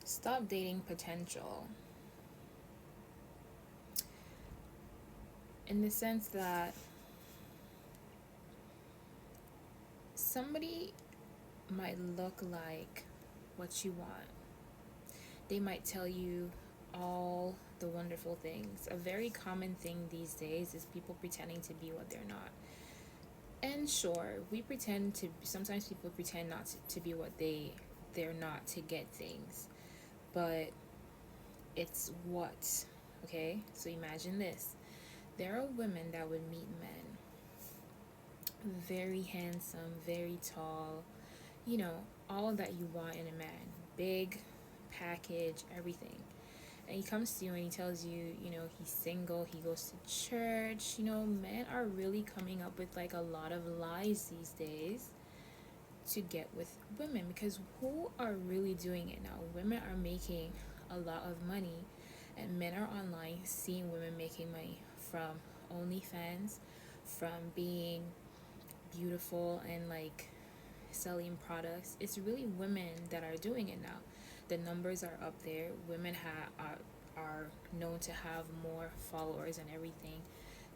Stop dating potential, in the sense that somebody might look like what you want. They might tell you all the wonderful things. A very common thing these days is people pretending to be what they're not. And sure, we pretend to, sometimes people pretend not to be what they're not to get things. But it's what, okay? So imagine this. There are women that would meet men very handsome, very tall, you know, all that you want in a man. Big package, everything. And he comes to you and he tells you, he's single, he goes to church. Men are really coming up with like a lot of lies these days to get with women, because who are really doing it now? Women are making a lot of money, and men are online seeing women making money from OnlyFans, from being beautiful and like selling products. It's really women that are doing it now. The numbers are up there. Women are known to have more followers and everything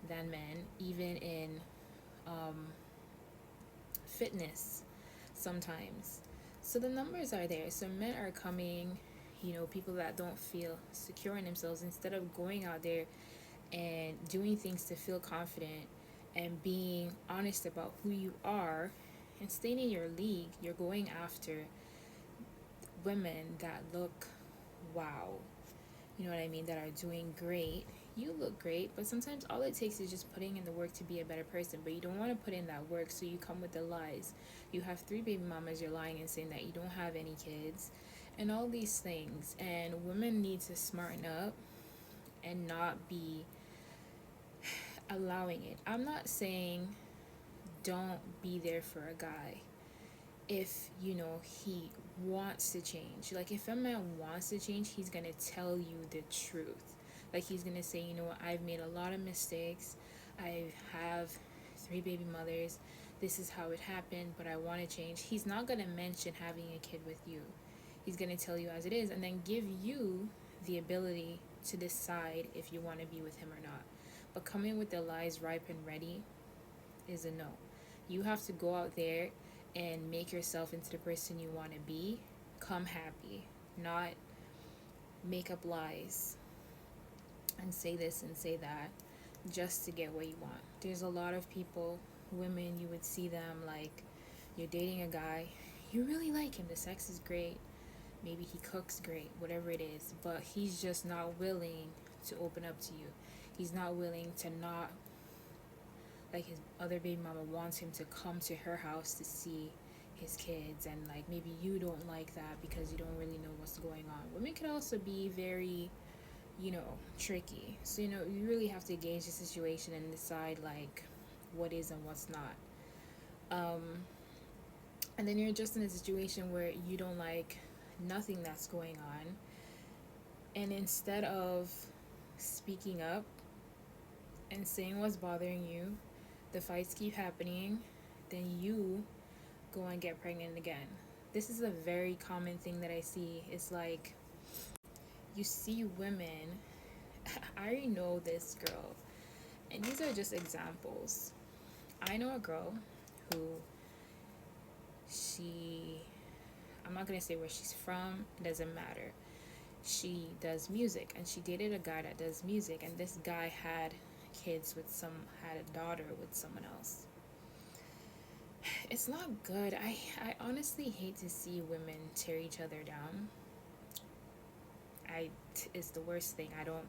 than men, even in um, fitness sometimes. So the numbers are there. So men are coming, people that don't feel secure in themselves, instead of going out there and doing things to feel confident and being honest about who you are and staying in your league, you're going after women that look wow. You know what I mean? That are doing great. You look great, but sometimes all it takes is just putting in the work to be a better person. But you don't want to put in that work, so you come with the lies. You have 3 baby mamas, you're lying and saying that you don't have any kids, and all these things. And women need to smarten up and not be allowing it. I'm not saying don't be there for a guy if he wants to change. Like, if a man wants to change, he's gonna tell you the truth. Like, he's gonna say, what, I've made a lot of mistakes, I have 3 baby mothers, this is how it happened, but I want to change. He's not gonna mention having a kid with you. He's gonna tell you as it is, and then give you the ability to decide if you want to be with him or not. But coming with the lies ripe and ready is a no. You have to go out there and make yourself into the person you want to be. Come happy, not make up lies and say this and say that just to get what you want. There's a lot of people, women, you would see them like, you're dating a guy, you really like him, the sex is great, maybe he cooks great, whatever it is, but he's just not willing to open up to you. He's not willing to not, like, his other baby mama wants him to come to her house to see his kids, and like maybe you don't like that because you don't really know what's going on. Women can also be very, tricky. So you really have to gauge the situation and decide like what is and what's not. Um, and then you're just in a situation where you don't like nothing that's going on, and instead of speaking up and saying what's bothering you, the fights keep happening, then you go and get pregnant again. This is a very common thing that I see. It's like you see women, I already know this girl, and these are just examples. I know a girl who, she, I'm not gonna say where she's from, it doesn't matter. She does music, and she dated a guy that does music, and this guy had had a daughter with someone else. It's not good. I honestly hate to see women tear each other down. It's the worst thing. I don't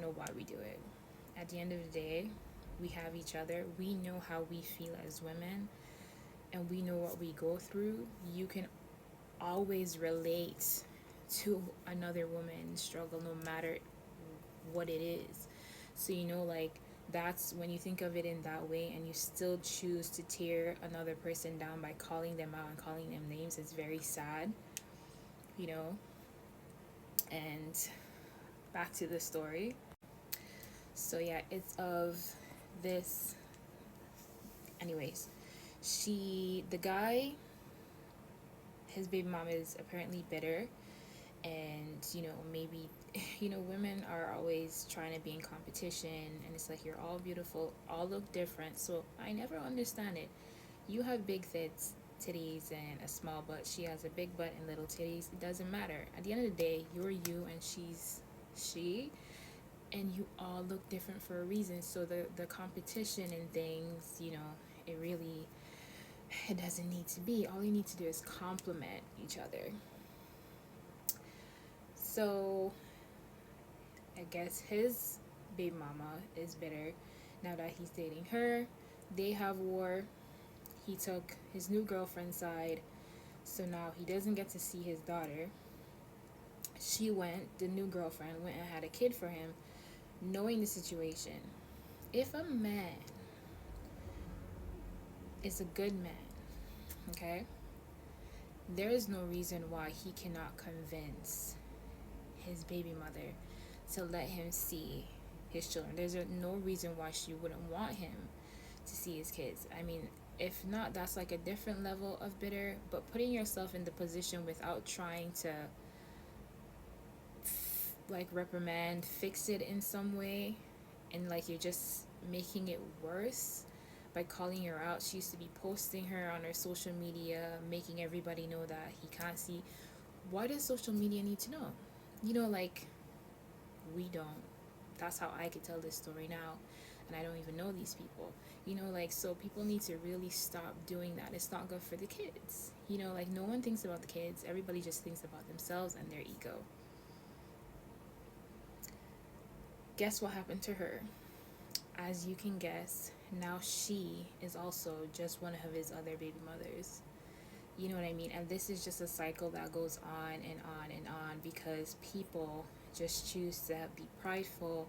know why we do it. At the end of the day, we have each other. We know how we feel as women, and we know what we go through. You can always relate to another woman's struggle, no matter what it is. So like, that's when you think of it in that way, and you still choose to tear another person down by calling them out and calling them names. It's very sad, you know. And back to the story. So yeah, it's of this. Anyways, the guy his baby mom is apparently bitter, and maybe women are always trying to be in competition, and it's like you're all beautiful, all look different. So I never understand it. You have big titties and a small butt, she has a big butt and little titties. It doesn't matter. At the end of the day, you're you and she's she, and you all look different for a reason. So the competition and things, it really, it doesn't need to be. All you need to do is compliment each other. So I guess his baby mama is bitter now that he's dating her. They have war. He took his new girlfriend's side, so now he doesn't get to see his daughter. The new girlfriend went and had a kid for him, knowing the situation. If a man is a good man, okay, there is no reason why he cannot convince his baby mother to let him see his children. There's no reason why she wouldn't want him to see his kids. I mean, if not, that's like a different level of bitter, but putting yourself in the position without trying to like reprimand, fix it in some way, and like you're just making it worse by calling her out. She used to be posting her on her social media, making everybody know that he can't see. Why does social media need to know? Like, we don't. That's how I could tell this story now, and I don't even know these people. Like, so people need to really stop doing that. It's not good for the kids. Like, no one thinks about the kids. Everybody just thinks about themselves and their ego. Guess what happened to her? As you can guess, now she is also just one of his other baby mothers. You know what I mean? And this is just a cycle that goes on and on and on, because people just choose to be prideful,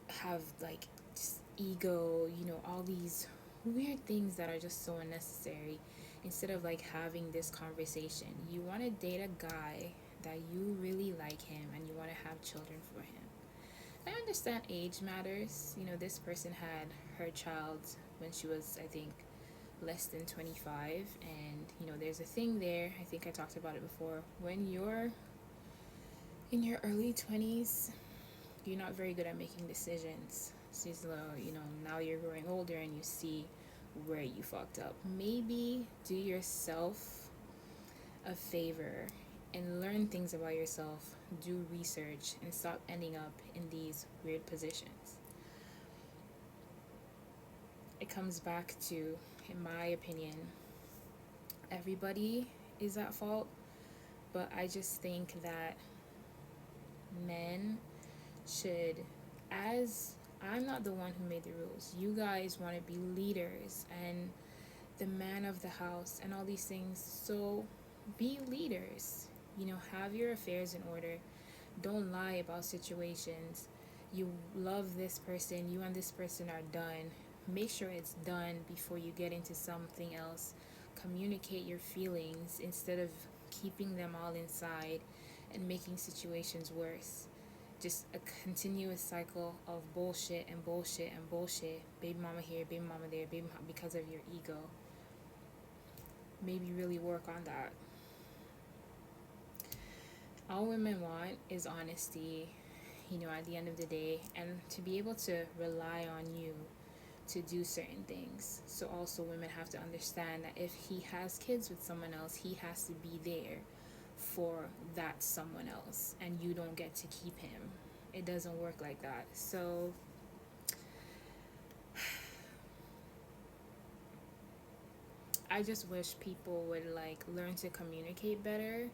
have like just ego, all these weird things that are just so unnecessary. Instead of like having this conversation, you want to date a guy that you really like him and you want to have children for him. I understand age matters. This person had her child when she was, I think, less than 25, and there's a thing there. I think I talked about it before. When you're in your early 20s, you're not very good at making decisions. So now you're growing older and you see where you fucked up. Maybe do yourself a favor and learn things about yourself, do research, and stop ending up in these weird positions. It comes back to, in my opinion, everybody is at fault, but I just think that men should, as I'm not the one who made the rules, you guys want to be leaders and the man of the house and all these things, so be leaders. Have your affairs in order. Don't lie about situations. You love this person, you and this person are done. Make sure it's done before you get into something else. Communicate your feelings instead of keeping them all inside and making situations worse. Just a continuous cycle of bullshit and bullshit and bullshit. Baby mama here, baby mama there, baby mama, because of your ego. Maybe really work on that. All women want is honesty, at the end of the day, and to be able to rely on you to do certain things. So also women have to understand that if he has kids with someone else, he has to be there for that someone else, and you don't get to keep him. It doesn't work like that. So I just wish people would like learn to communicate better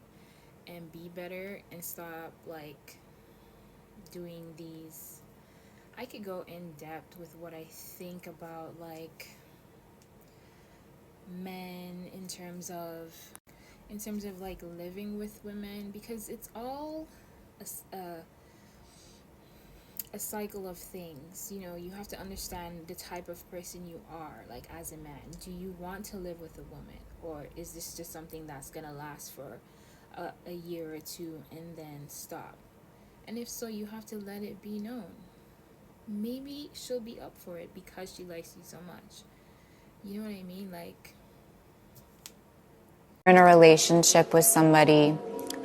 and be better and stop like doing these. I could go in depth with what I think about like men in terms of like living with women, because it's all a cycle of things. You have to understand the type of person you are, like as a man. Do you want to live with a woman, or is this just something that's gonna last for a year or two and then stop? And if so, you have to let it be known. Maybe she'll be up for it because she likes you so much. You know what I mean? Like, in a relationship with somebody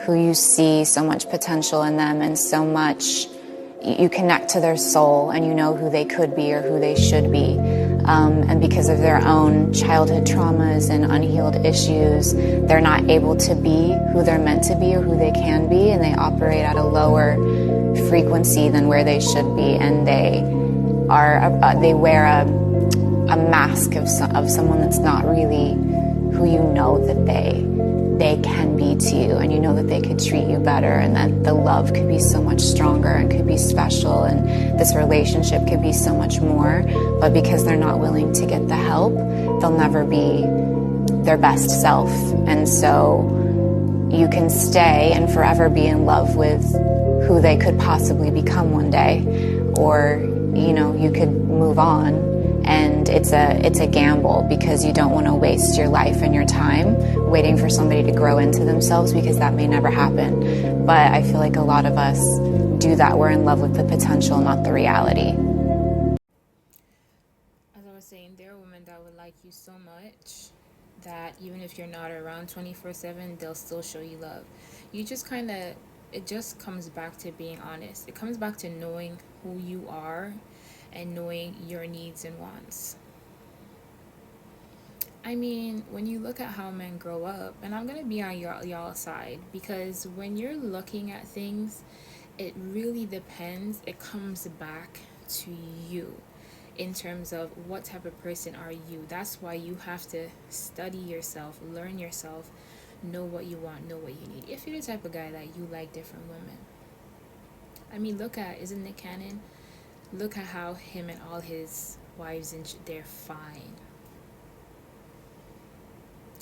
who you see so much potential in them and so much you connect to their soul and you know who they could be or who they should be. And because of their own childhood traumas and unhealed issues, they're not able to be who they're meant to be or who they can be, and they operate at a lower frequency than where they should be, and they wear a mask of someone that's not really who you know that they can be to you, and you know that they could treat you better, and that the love could be so much stronger and could be special, and this relationship could be so much more. But because they're not willing to get the help, they'll never be their best self. And so you can stay and forever be in love with who they could possibly become one day, or you could move on. And it's a gamble, because you don't want to waste your life and your time waiting for somebody to grow into themselves, because that may never happen. But I feel like a lot of us do that. We're in love with the potential, not the reality. As I was saying, there are women that would like you so much that even if you're not around 24/7, they'll still show you love. It just comes back to being honest. It comes back to knowing who you are and knowing your needs and wants. I mean, when you look at how men grow up, and I'm going to be on y'all side, because when you're looking at things, it really depends. It comes back to you in terms of what type of person are you. That's why you have to study yourself, learn yourself, know what you want, know what you need. If you're the type of guy that you like different women. I mean, isn't Nick Cannon? Look at how him and all his wives, they're fine.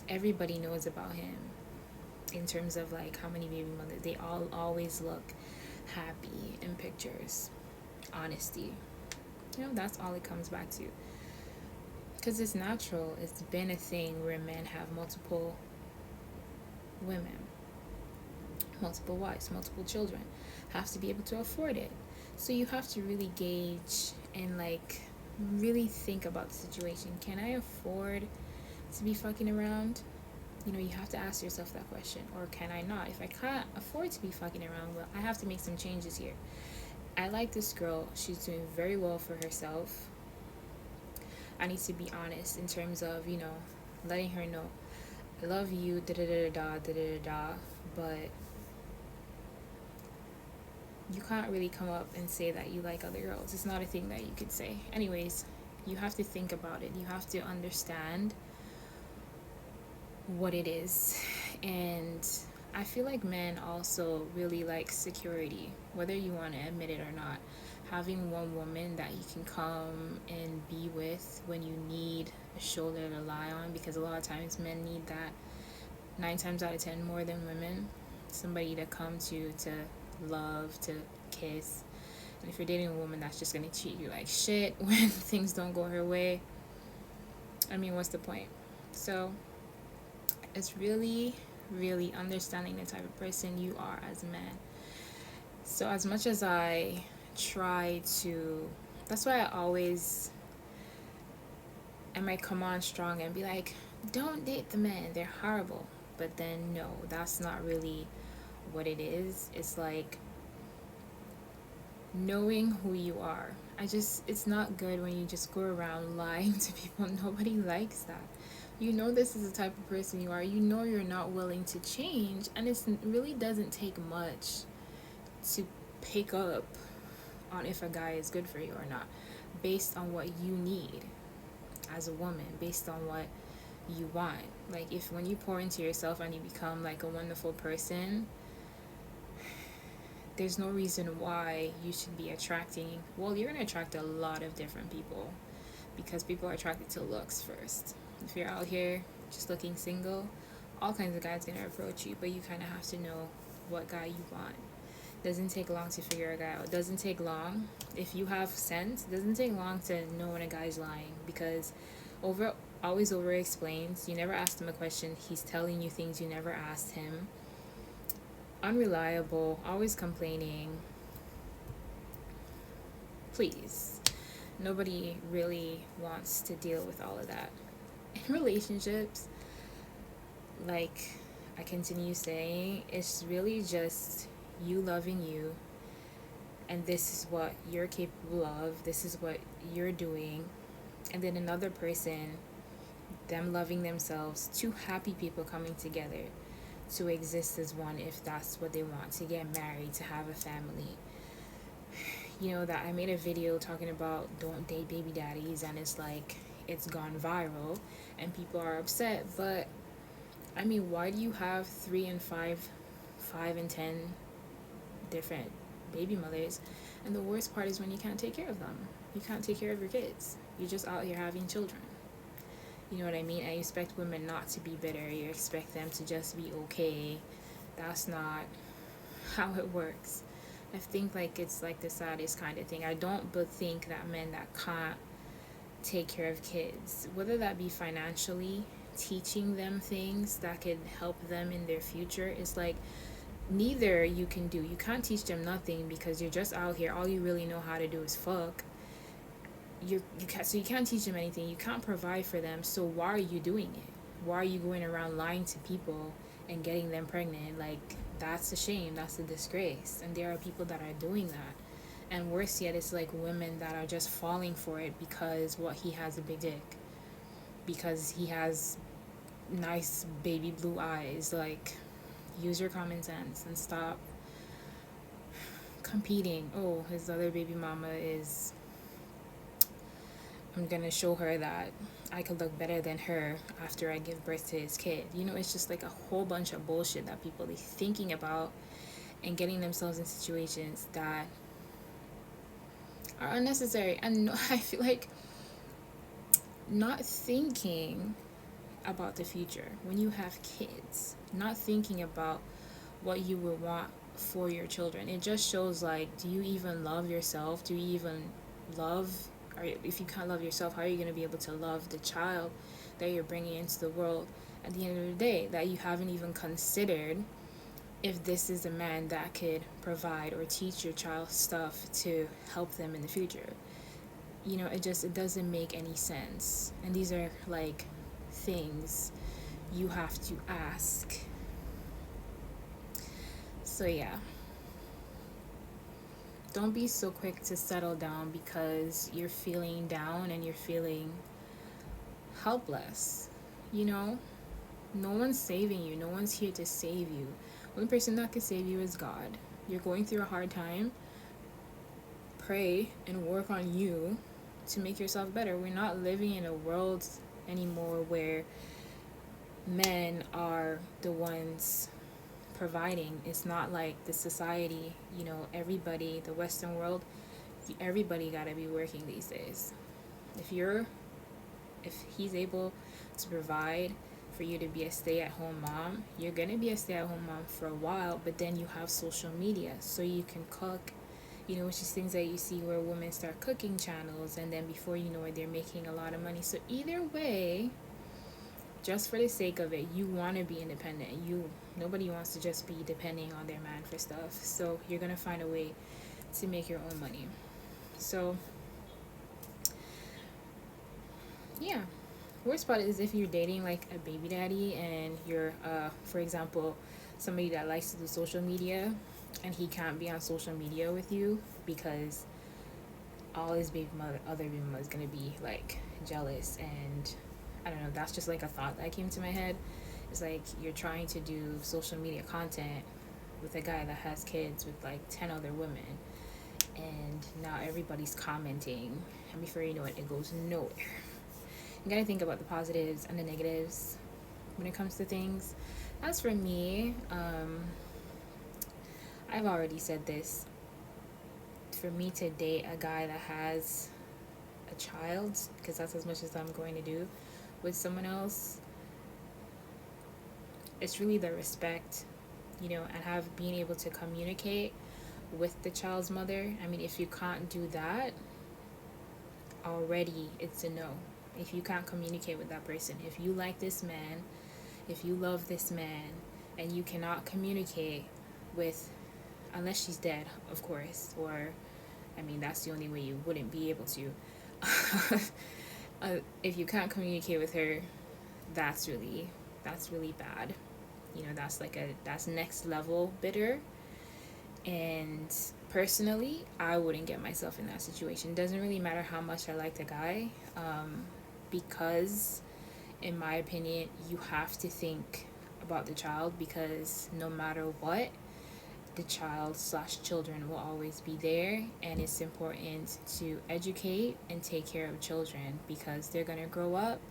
Everybody knows about him in terms of like how many baby mothers. They all always look happy in pictures. Honesty. That's all it comes back to. Because it's natural. It's been a thing where men have multiple women, multiple wives, multiple children. Have to be able to afford it. So you have to really gauge and really think about the situation. Can I afford to be fucking around? You have to ask yourself that question. Or can I not? If I can't afford to be fucking around, well, I have to make some changes here. I like this girl. She's doing very well for herself. I need to be honest in terms of, letting her know, I love you, but you can't really come up and say that you like other girls. It's not a thing that you could say. Anyways, you have to think about it. You have to understand what it is. And I feel like men also really like security, whether you want to admit it or not. Having one woman that you can come and be with when you need a shoulder to lie on, because a lot of times men need that 9 times out of 10 more than women. Somebody to come to love, to kiss. And if you're dating a woman that's just going to treat you like shit when things don't go her way, I mean, what's the point? So it's really, really understanding the type of person you are as a man. So as much as I try to, that's why I might come on strong and be like, don't date the men, they're horrible. But then no, that's not really what it is. It's like knowing who you are. It's not good when you just go around lying to people. Nobody likes that. This is the type of person you are. You're not willing to change, and it really doesn't take much to pick up on if a guy is good for you or not, based on what you need as a woman, based on what you want. Like, if when you pour into yourself and you become like a wonderful person, there's no reason why you should be you're going to attract a lot of different people, because people are attracted to looks first. If you're out here just looking single, all kinds of guys going to approach you, but you kind of have to know what guy you want. Doesn't take long to figure a guy out. Doesn't take long. If you have sense, doesn't take long to know when a guy's lying, because always over explains. You never asked him a question. He's telling you things you never asked him. Unreliable, always complaining. Please. Nobody really wants to deal with all of that. In relationships, like I continue saying, it's really just you loving you, and this is what you're capable of, this is what you're doing, and then another person, them loving themselves, two happy people coming together to exist as one if that's what they want, to get married, to have a family. You know, that I made a video talking about don't date baby daddies, and it's like it's gone viral and people are upset, but I mean, why do you have 3 and 5 and 10 different baby mothers? And the worst part is when you can't take care of them. You can't take care of your kids. You're just out here having children. You know what I mean? I expect women not to be bitter. You expect them to just be okay. That's not how it works. I think like it's like the saddest kind of thing. I don't but think that men that can't take care of kids, whether that be financially, teaching them things that could help them in their future, is like neither you can do. You can't teach them nothing because you're just out here. All you really know how to do is fuck. So you can't teach them anything. You can't provide for them. So why are you doing it? Why are you going around lying to people and getting them pregnant? Like, that's a shame. That's a disgrace. And there are people that are doing that. And worse yet, it's like women that are just falling for it because he has a big dick, because he has nice baby blue eyes. Like, use your common sense and stop competing. Oh, his other baby mama is, I'm gonna show her that I could look better than her after I give birth to his kid. You know, it's just like a whole bunch of bullshit that people are thinking about and getting themselves in situations that are unnecessary. And I feel like not thinking about the future when you have kids, not thinking about what you would want for your children, it just shows like, do you even love yourself? Do you even love, or if you can't love yourself, how are you going to be able to love the child that you're bringing into the world at the end of the day, that you haven't even considered if this is a man that could provide or teach your child stuff to help them in the future? You know, it doesn't make any sense. And these are like things you have to ask. So yeah, don't be so quick to settle down because you're feeling down and you're feeling helpless. You know, no one's saving you. No one's here to save you. Only person that can save you is God. You're going through a hard time. Pray and work on you to make yourself better. We're not living in a world anymore where men are the ones providing. It's not like the society, you know, everybody, the Western world, everybody gotta be working these days. If he's able to provide for you to be a stay-at-home mom, you're gonna be a stay-at-home mom for a while, but then you have social media so you can cook, you know, which is things that you see where women start cooking channels, and then before you know it, they're making a lot of money. So either way, just for the sake of it, you want to be independent. Nobody wants to just be depending on their man for stuff. So you're gonna find a way to make your own money. So yeah, worst part is if you're dating like a baby daddy and you're for example, somebody that likes to do social media, and he can't be on social media with you because all his other baby mother is gonna be like jealous. And I don't know, that's just like a thought that came to my head. It's like you're trying to do social media content with a guy that has kids with like 10 other women, and now everybody's commenting, and before you know it, it goes nowhere. You gotta think about the positives and the negatives when it comes to things. As for me, I've already said this. For me to date a guy that has a child, because that's as much as I'm going to do with someone else, it's really the respect, you know, and being able to communicate with the child's mother. I mean, if you can't do that, already it's a no. If you can't communicate with that person, if you like this man, if you love this man, and you cannot communicate with, unless she's dead, of course, or, I mean, that's the only way you wouldn't be able to. If you can't communicate with her, that's really that's really bad. That's that's next level bitter. And personally, I wouldn't get myself in that situation. It doesn't really matter how much I like the guy, because in my opinion, you have to think about the child, because no matter what, the child slash children will always be there, and it's important to educate and take care of children, because they're going to grow up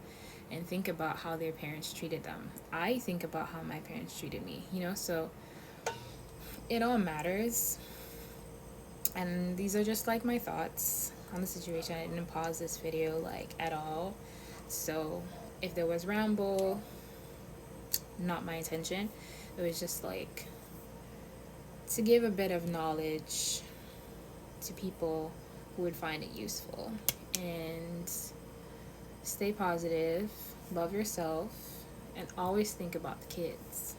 and think about how their parents treated them. I think about how my parents treated me, so it all matters. And these are just like my thoughts on the situation. I didn't pause this video like at all. So if there was ramble, not my intention. It was just like to give a bit of knowledge to people who would find it useful. And stay positive, love yourself, and always think about the kids.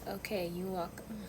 Okay, you're welcome.